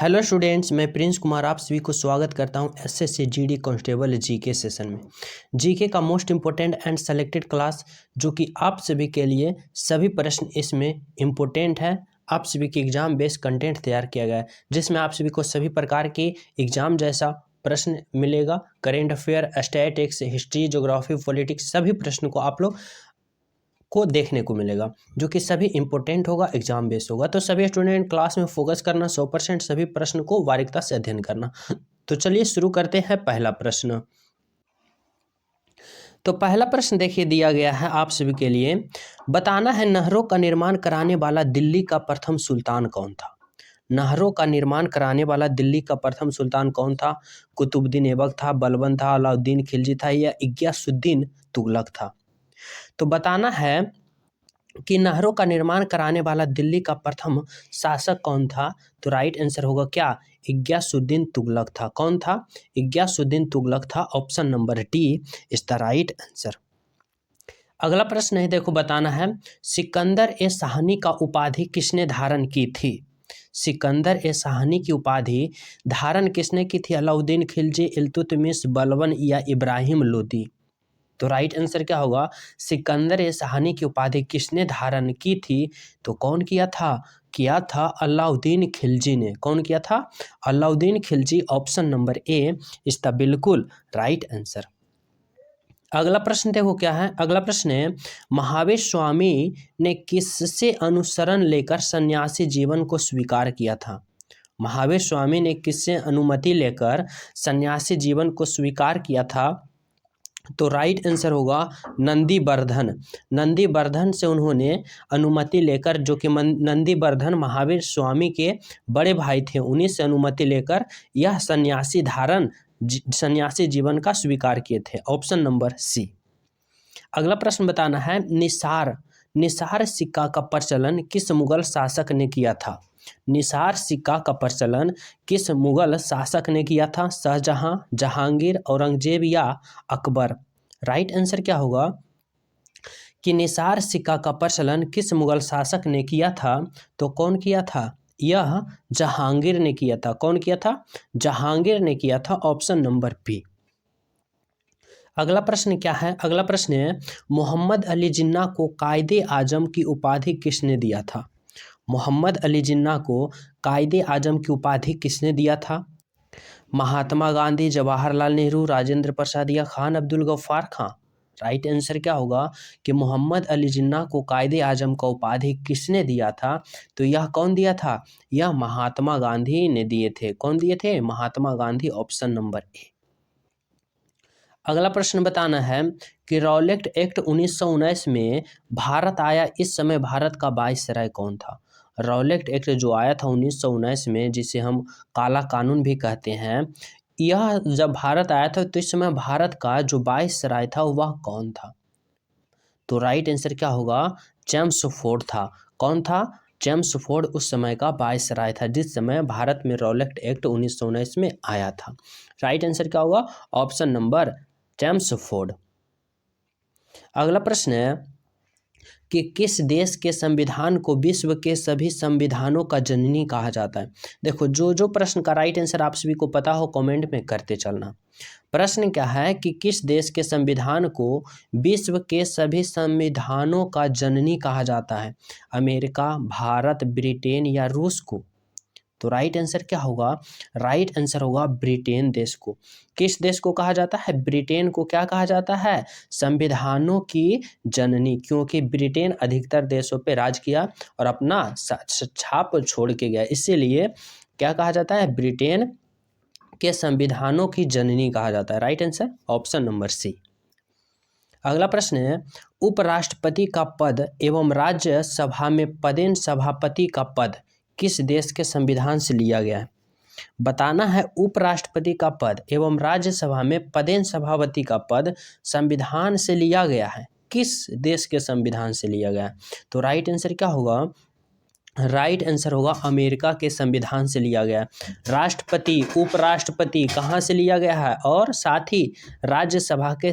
Hello students, मैं Prince Kumar आप सभी को स्वागत करता हूं SSC GD constable GK session में। जीके का most important and selected class जो कि आप सभी के लिए सभी प्रश्न इसमें इम्पोर्टेंट है। आप सभी के एग्जाम बेस्ड कंटेंट तैयार किया गया है जिसमें आप सभी को सभी प्रकार के एग्जाम जैसा प्रश्न मिलेगा। Current affair, statics, history, geography, politics सभी प्रश्न को आप लोग को देखने को मिलेगा जो कि सभी इंपॉर्टेंट होगा, एग्जाम बेस्ड होगा। तो सभी स्टूडेंट क्लास में फोकस करना, 100% सभी प्रश्न को बारीकता से अध्ययन करना। तो चलिए शुरू करते हैं पहला प्रश्न। तो पहला प्रश्न देखिए दिया गया है आप सभी के लिए। बताना है नहरों का निर्माण कराने वाला दिल्ली का प्रथम सुल्तान कौन था। नहरों का निर्माण कराने वाला दिल्ली का प्रथम सुल्तान कौन था। कुतुबुद्दीन ऐबक था, बलबन था, अलाउद्दीन खिलजी था या गियासुद्दीन तुगलक था। तो बताना है कि नहरों का निर्माण कराने वाला दिल्ली का प्रथम शासक कौन था। तो राइट आंसर होगा क्या, गियासुद्दीन तुगलक था। कौन था, गियासुद्दीन तुगलक था। Option number D is the right answer. अगला प्रश्न है, देखो बताना है सिकंदर ए शाहनी का उपाधि किसने धारण की थी। सिकंदर ए शाहनी की उपाधि धारण किसने की थी। अलाउद्दीन खिलजी, इल्तुतमिश, बलबन या इब्राहिम लोदी। तो राइट आंसर क्या होगा, सिकंदर ए शाहनी की उपाधि किसने धारण की थी। तो कौन किया था अलाउद्दीन खिलजी ने। कौन किया था, Alauddin Khilji. Option number A is the बिल्कुल राइट आंसर। अगला प्रश्न देखो क्या है। अगला प्रश्न है महावीर स्वामी ने किससे अनुसरण लेकर सन्यासी जीवन को स्वीकार किया था। महावीर स्वामी ने किससे अनुमति लेकर सन्यासी जीवन को स्वीकार किया था। तो राइट आंसर होगा नंदीवर्धन। नंदीवर्धन से उन्होंने अनुमति लेकर, जो कि नंदीवर्धन महावीर स्वामी के बड़े भाई थे, उन्हीं से अनुमति लेकर यह सन्यासी जीवन का स्वीकार किए थे। Option number C. अगला प्रश्न बताना है निसार सिक्का का प्रचलन किस मुगल शासक ने किया था। निसार सिक्का का प्रचलन किस मुगल शासक ने किया था। शाहजहां, जहांगीर, औरंगजेब या अकबर। राइट आंसर क्या होगा कि निसार सिक्का का प्रचलन किस मुगल शासक ने किया था। तो कौन किया था, यह जहांगीर ने किया था। कौन किया था, जहांगीर ने किया था। Option number B. अगला प्रश्न क्या है। अगला प्रश्न है मोहम्मद अली जिन्ना को कायदे आजम की उपाधि किसने दिया था। मोहम्मद अली जिन्ना को कायदे आजम की उपाधि किसने दिया था। महात्मा गांधी, जवाहरलाल नेहरू, राजेंद्र प्रसाद या खान अब्दुल गफ्फार खां। राइट आंसर क्या होगा कि मोहम्मद अली जिन्ना को कायदे आजम का उपाधि किसने दिया था। तो यह कौन दिया था, यह महात्मा गांधी ने दिए थे। कौन दिए थे, Mahatma Gandhi. Option number A. अगला प्रश्न बताना है कि रॉलेट एक्ट 1919 में भारत आया, इस समय भारत का वायसराय कौन था। रॉलेट एक्ट जो आया था 1919 में, जिसे हम काला कानून भी कहते हैं, यह जब भारत आया था तो इस समय भारत का जो वायसराय था वह कौन था। तो राइट आंसर क्या होगा, चेम्सफोर्ड था। कौन था, चेम्सफोर्ड उस समय का वायसराय था जिस समय भारत में रॉलेट एक्ट 1919 में आया था। राइट आंसर क्या होगा, ऑप्शन नंबर चेम्सफोर्ड। अगला प्रश्न है कि किस देश के संविधान को विश्व के सभी संविधानों का जननी कहा जाता है। देखो जो प्रश्न का राइट आंसर आप सभी को पता हो कमेंट में करते चलना। प्रश्न क्या है कि किस देश के संविधान को विश्व के सभी संविधानों का जननी कहा जाता है। अमेरिका, भारत, ब्रिटेन या रूस को। तो राइट आंसर क्या होगा, राइट आंसर होगा ब्रिटेन देश को। किस देश को कहा जाता है, ब्रिटेन को क्या कहा जाता है, संविधानों की जननी, क्योंकि ब्रिटेन अधिकतर देशों पे राज किया और अपना छाप छोड़ के गया, इसीलिए क्या कहा जाता है, ब्रिटेन के संविधानों की जननी कहा जाता है। Right answer option number C. अगला प्रश्न है उपराष्ट्रपति का पद एवं राज्यसभा में पदेन सभापति का पद किस देश के संविधान से लिया गया है। बताना है उपराष्ट्रपति का पद एवं राज्यसभा में पदेन सभापति का पद संविधान से लिया गया है, किस देश के संविधान से लिया गया है। तो राइट आंसर क्या होगा, राइट आंसर होगा अमेरिका के संविधान से लिया गया है। राष्ट्रपति, उपराष्ट्रपति कहाँ से लिया गया है, और साथ ही राज्यसभा के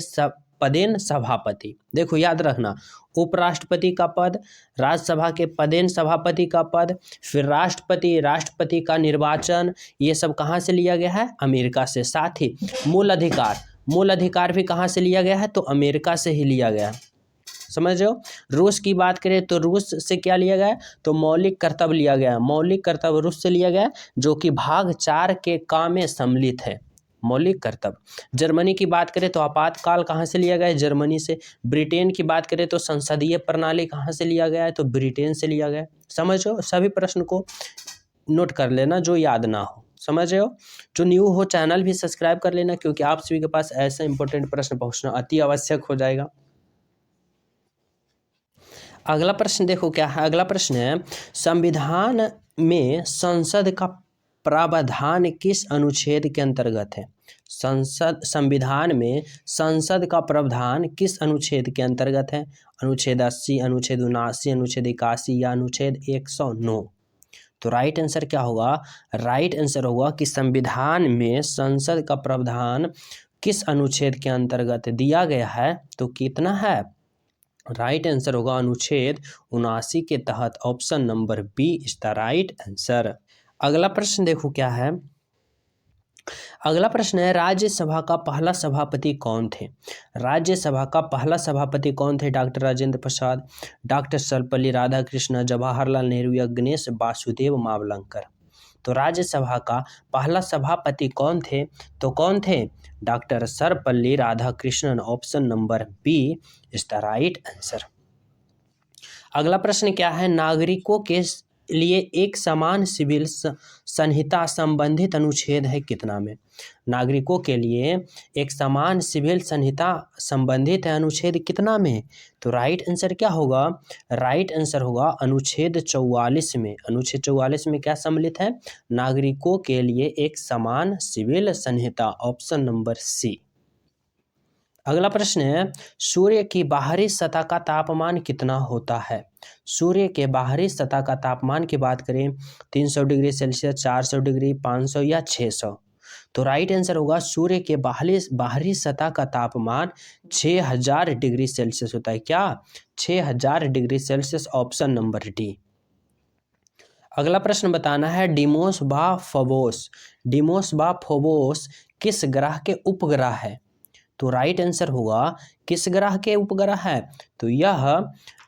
पदेन सभापति। देखो याद रखना, उपराष्ट्रपति का पद, राज्यसभा के पदेन सभापति का पद, फिर राष्ट्रपति का निर्वाचन, ये सब कहाँ से लिया गया है? अमेरिका से। साथ ही मूल अधिकार भी कहाँ से लिया गया है? तो अमेरिका से ही लिया गया है। समझ रहे हो? रूस की बात करें तो रूस से क्या लिया गया है? तो मौलिक कर्तव्य लिया गया है। मौलिक कर्तव्य रूस से लिया गया है, जो कि भाग 4 के का में सम्मिलित है। मौलिक कर्तव्य। जर्मनी की बात करें तो आपातकाल कहाँ से लिया गया है? जर्मनी से। ब्रिटेन की बात करें तो संसदीय प्रणाली कहाँ से लिया गया है? तो ब्रिटेन से लिया गया है। समझ रहे हो? सभी प्रश्न को नोट कर लेना जो याद ना हो। समझ रहे हो? जो न्यू हो चैनल भी सब्सक्राइब कर लेना, क्योंकि आप सभी के पास ऐसे इंपॉर्टेंट प्रश्न पहुंचना अति आवश्यक हो जाएगा। अगला प्रश्न देखो क्या है। अगला प्रश्न है, संविधान में संसद का प्रावधान किस अनुच्छेद के अंतर्गत है? संविधान में संसद का प्रावधान किस अनुच्छेद के अंतर्गत है? अनुच्छेद 80, अनुच्छेद 79, अनुच्छेद 81 या अनुच्छेद 109? तो राइट आंसर क्या होगा? राइट आंसर होगा कि संविधान में संसद का प्रावधान किस अनुच्छेद के अंतर्गत दिया गया है? तो कितना है? राइट आंसर होगा अनुच्छेद 79 के तहत। Option number B is the right answer. अगला प्रश्न देखो क्या है। अगला प्रश्न है, राज्यसभा का पहला सभापति कौन थे? राज्यसभा का पहला सभापति कौन थे? डॉक्टर राजेंद्र प्रसाद, डॉक्टर सर्वपल्ली राधाकृष्णन, जवाहरलाल नेहरू या गणेश वासुदेव मावलंकर? तो राज्यसभा का पहला सभापति कौन थे? तो कौन थे? Doctor Sarvepalli Radhakrishnan. Option number B is the right answer. अगला प्रश्न क्या है, नागरिकों के लिए एक समान सिविल संहिता संबंधित अनुच्छेद है कितना में? नागरिकों के लिए एक समान सिविल संहिता संबंधित है अनुच्छेद कितना में? तो राइट आंसर क्या होगा? राइट आंसर होगा अनुच्छेद 44 में। अनुच्छेद 44 में क्या सम्मिलित है? नागरिकों के लिए एक समान सिविल संहिता। Option number C. अगला प्रश्न है, सूर्य की बाहरी सतह का तापमान कितना होता है? सूर्य के बाहरी सतह का तापमान की बात करें 300 डिग्री सेल्सियस, 400 डिग्री, 500 या 600? तो राइट आंसर होगा सूर्य के बाहरी सतह का तापमान 6000 डिग्री सेल्सियस होता है। क्या? 6000 degree Celsius. Option number D. अगला प्रश्न बताना है, डिमोस बा फोबोस किस ग्रह के उपग्रह है? तो राइट आंसर होगा किस ग्रह के उपग्रह है? तो यह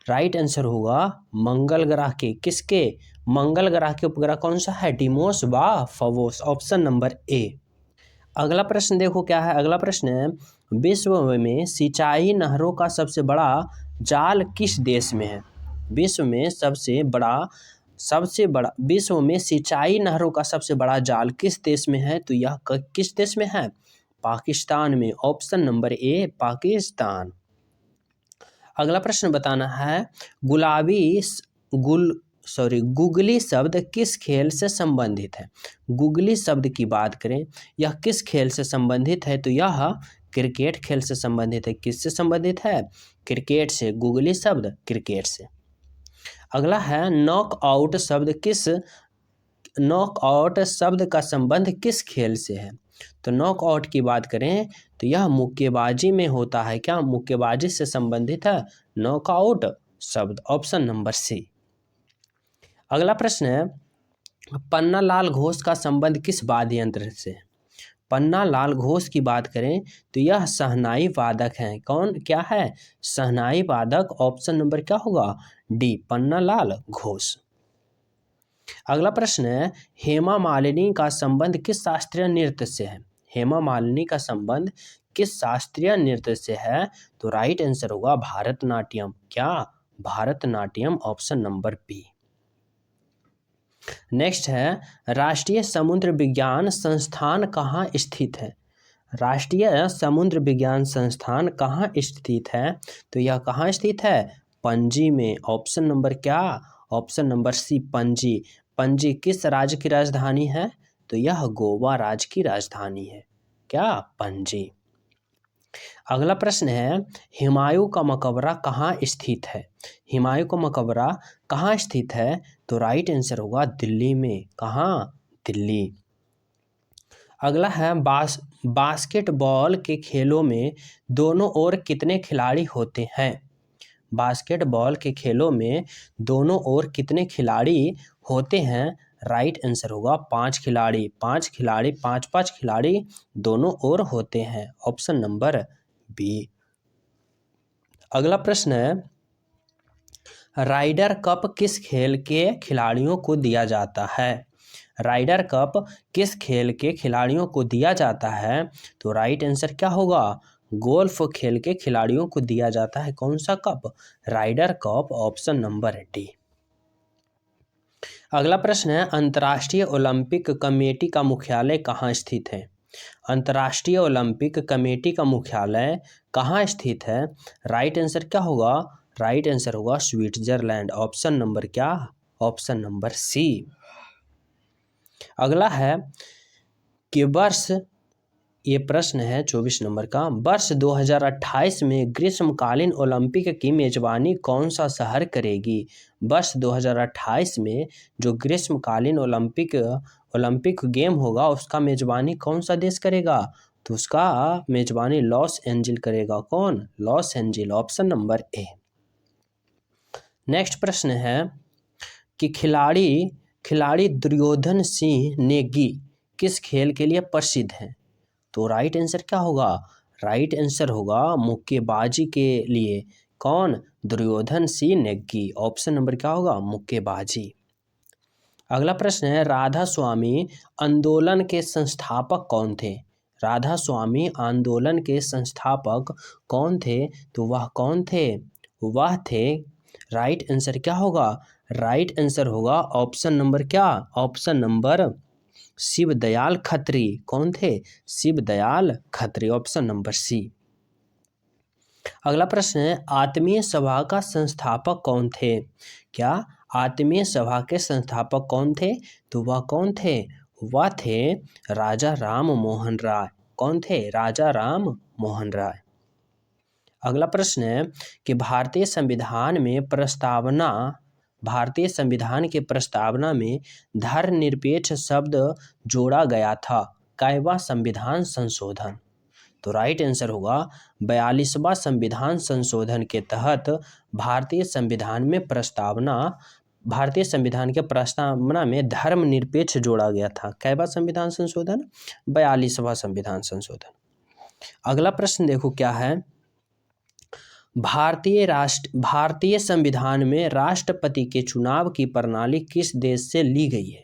राइट आंसर होगा मंगल ग्रह के। किसके? मंगल ग्रह के उपग्रह कौन सा है? डिमोस बा फोबोस। Option number A. अगला प्रश्न देखो क्या है। अगला प्रश्न है, विश्व में सिंचाई नहरों का सबसे बड़ा जाल किस देश में है? विश्व में विश्व में सिंचाई नहरों का सबसे बड़ा जाल किस देश में है? तो यह किस देश में है? पाकिस्तान में। ऑप्शन नंबर ए पाकिस्तान। अगला प्रश्न बताना है, गुगली शब्द किस खेल से संबंधित है? गुगली शब्द की बात करें, यह किस खेल से संबंधित है? तो यह क्रिकेट खेल से संबंधित है। किससे संबंधित है? क्रिकेट से। गुगली शब्द क्रिकेट से। अगला है, नॉकआउट शब्द का संबंध किस खेल से है? तो नॉकआउट की बात करें तो यह मुक्केबाजी में होता है। क्या? मुक्केबाजी से संबंधित है नॉकआउट शब्द। Option number C. अगला प्रश्न है, पन्नालाल घोष का संबंध किस वाद्य यंत्र से है? पन्नालाल घोष की बात करें तो यह शहनाई वादक हैं। कौन? क्या है? शहनाई वादक। ऑप्शन नंबर क्या होगा? डी पन्नालाल घोष। अगला प्रश्न है, हेमा मालिनी का संबंध किस शास्त्रीय नृत्य से है? हेमा मालिनी का संबंध किस शास्त्रीय नृत्य से है? तो राइट आंसर होगा भारतनाट्यम। क्या? Bharatanatyam. Option number B. Next है, राष्ट्रीय समुद्र विज्ञान संस्थान कहाँ स्थित है? राष्ट्रीय समुद्र विज्ञान संस्थान कहाँ स्थित है? तो यह कहाँ स्थित है? पणजी में। ऑप्शन नंबर क्या? Option number C Panaji. Panaji किस राज्य की राजधानी है? तो यह गोवा राज्य की राजधानी है। क्या? पणजी। अगला प्रश्न है, हुमायूं का मकबरा कहाँ स्थित है? हुमायूं का मकबरा कहाँ स्थित है? तो राइट आंसर होगा दिल्ली में। कहाँ? दिल्ली। अगला है, बास्केटबॉल के खेलों में दोनों ओर कितने खिलाड़ी होते हैं? बास्केटबॉल के खेलों में दोनों ओर कितने खिलाड़ी होते हैं? राइट आंसर होगा 5 खिलाड़ी। 5 खिलाड़ी, 5 खिलाड़ी दोनों ओर होते हैं। Option number B. अगला प्रश्न है, राइडर कप किस खेल के खिलाड़ियों को दिया जाता है? राइडर कप किस खेल के खिलाड़ियों को दिया जाता है? तो राइट आंसर क्या होगा? गोल्फ खेल के खिलाड़ियों को दिया जाता है। कौन सा cup? Ryder cup. Option number D. अगला प्रश्न है, अंतर्राष्ट्रीय ओलंपिक कमेटी का मुख्यालय कहाँ स्थित है? अंतर्राष्ट्रीय ओलंपिक कमेटी का मुख्यालय कहाँ स्थित है? राइट आंसर क्या होगा? राइट आंसर होगा स्विट्जरलैंड। ऑप्शन नंबर क्या? Option number C. अगला है कि ये प्रश्न है 24 नंबर का, वर्ष 2028 में ग्रीष्मकालीन ओलंपिक की मेजबानी कौन सा शहर करेगी? वर्ष 2028 में जो ग्रीष्मकालीन ओलंपिक गेम होगा उसका मेजबानी कौन सा देश करेगा? तो उसका मेजबानी लॉस एंजिल करेगा। कौन? Loss angel. ऑप्शन नंबर ए। नेक्स्ट प्रश्न है कि खिलाड़ी दुर्योधन सिंह नेगी किस खेल के लिए प्रसिद्ध हैं? तो राइट आंसर क्या होगा? राइट आंसर होगा मुक्केबाजी के लिए। कौन? दुर्योधन सिंह नेगी। ऑप्शन नंबर क्या होगा? मुक्केबाजी। अगला प्रश्न है, राधा स्वामी आंदोलन के संस्थापक कौन थे? राधा स्वामी आंदोलन के संस्थापक कौन थे? तो वह कौन थे? वह थे, राइट आंसर क्या होगा? राइट आंसर होगा ऑप्शन नंबर क्या? Option number Shiv Dayal Khatri. कौन थे? Shiv Dayal Khatri. Option number C. अगला प्रश्न है, आत्मीय सभा का संस्थापक कौन थे? क्या आत्मीय सभा के संस्थापक कौन थे? तो वह कौन थे? वह थे राजा राम मोहन राय। कौन थे? राजा राम मोहन राय। अगला प्रश्न है कि भारतीय संविधान के प्रस्तावना में धर्मनिरपेक्ष शब्द जोड़ा गया था। कैवा संविधान संशोधन? तो राइट आंसर होगा 42वां संविधान संशोधन के तहत भारतीय संविधान के प्रस्तावना में धर्मनिरपेक्ष जोड़ा गया था। कैवा संविधान संशोधन? 42वां संविधान संशोधन। अगला प्रश्न देखो क्या है, भारतीय संविधान में राष्ट्रपति के चुनाव की प्रणाली किस देश से ली गई है?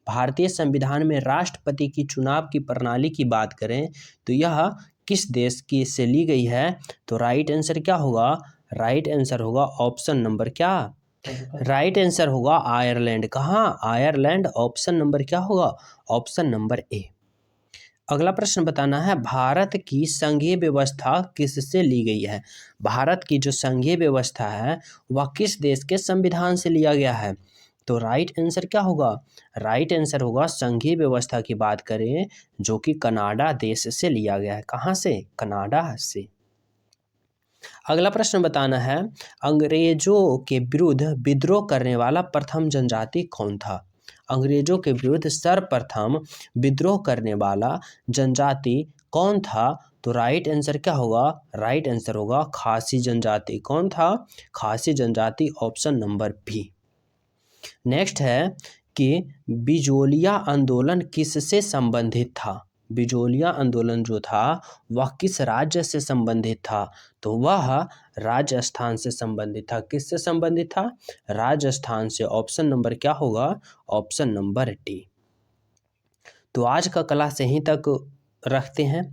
भारतीय संविधान में राष्ट्रपति की चुनाव की प्रणाली की बात करें तो यह किस देश की से ली गई है? तो राइट आंसर क्या होगा? राइट आंसर होगा ऑप्शन नंबर क्या? राइट आंसर होगा आयरलैंड। कहाँ? आयरलैंड। ऑप्शन नंबर क्या होगा? Option number A. अगला प्रश्न बताना है, भारत की संघीय व्यवस्था किससे ली गई है? भारत की जो संघीय व्यवस्था है वह किस देश के संविधान से लिया गया है? तो राइट आंसर क्या होगा? राइट आंसर होगा, संघीय व्यवस्था की बात करें जो कि कनाडा देश से लिया गया है। कहाँ से? कनाडा से। अगला प्रश्न बताना है, अंग्रेजों के विरुद्ध विद्रोह करने वाला प्रथम जनजाति कौन था? अंग्रेजों के विरुद्ध सर्वप्रथम विद्रोह करने वाला जनजाति कौन था? तो राइट आंसर क्या होगा? राइट आंसर होगा खासी जनजाति। कौन था? खासी जनजाति। Option number B. नेक्स्ट है कि बिजोलिया आंदोलन किससे संबंधित था? बिजोलिया आंदोलन जो था वह किस राज्य से संबंधित था? तो वह राजस्थान से संबंधित था। किससे संबंधित था? राजस्थान से। ऑप्शन नंबर क्या होगा? Option number D. तो आज का क्लास यहीं तक रखते हैं।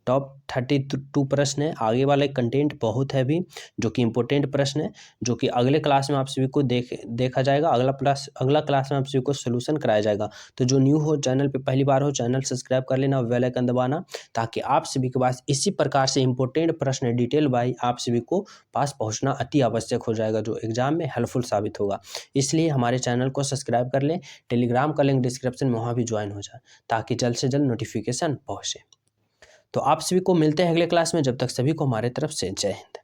टॉप 32 प्रश्न है। आगे वाले कंटेंट बहुत है भी जो कि इम्पोर्टेंट प्रश्न है, जो कि अगले क्लास में आप सभी को देखा जाएगा। अगला क्लास में आप सभी को सोल्यूशन कराया जाएगा। तो जो न्यू हो, चैनल पे पहली बार हो, चैनल सब्सक्राइब कर लेना, बेल आइकन दबाना, ताकि आप सभी के पास इसी प्रकार से इम्पोर्टेंट प्रश्न डिटेल बाई आप सभी को पास पहुँचना अति आवश्यक हो जाएगा, जो एग्जाम में हेल्पफुल साबित होगा। इसलिए हमारे चैनल को सब्सक्राइब कर लें। टेलीग्राम का लिंक डिस्क्रिप्शन में, वहाँ भी ज्वाइन हो जाए ताकि जल्द से जल्द नोटिफिकेशन पहुँचे। तो आप सभी को मिलते हैं अगले क्लास में। जब तक सभी को हमारे तरफ से जय हिंद।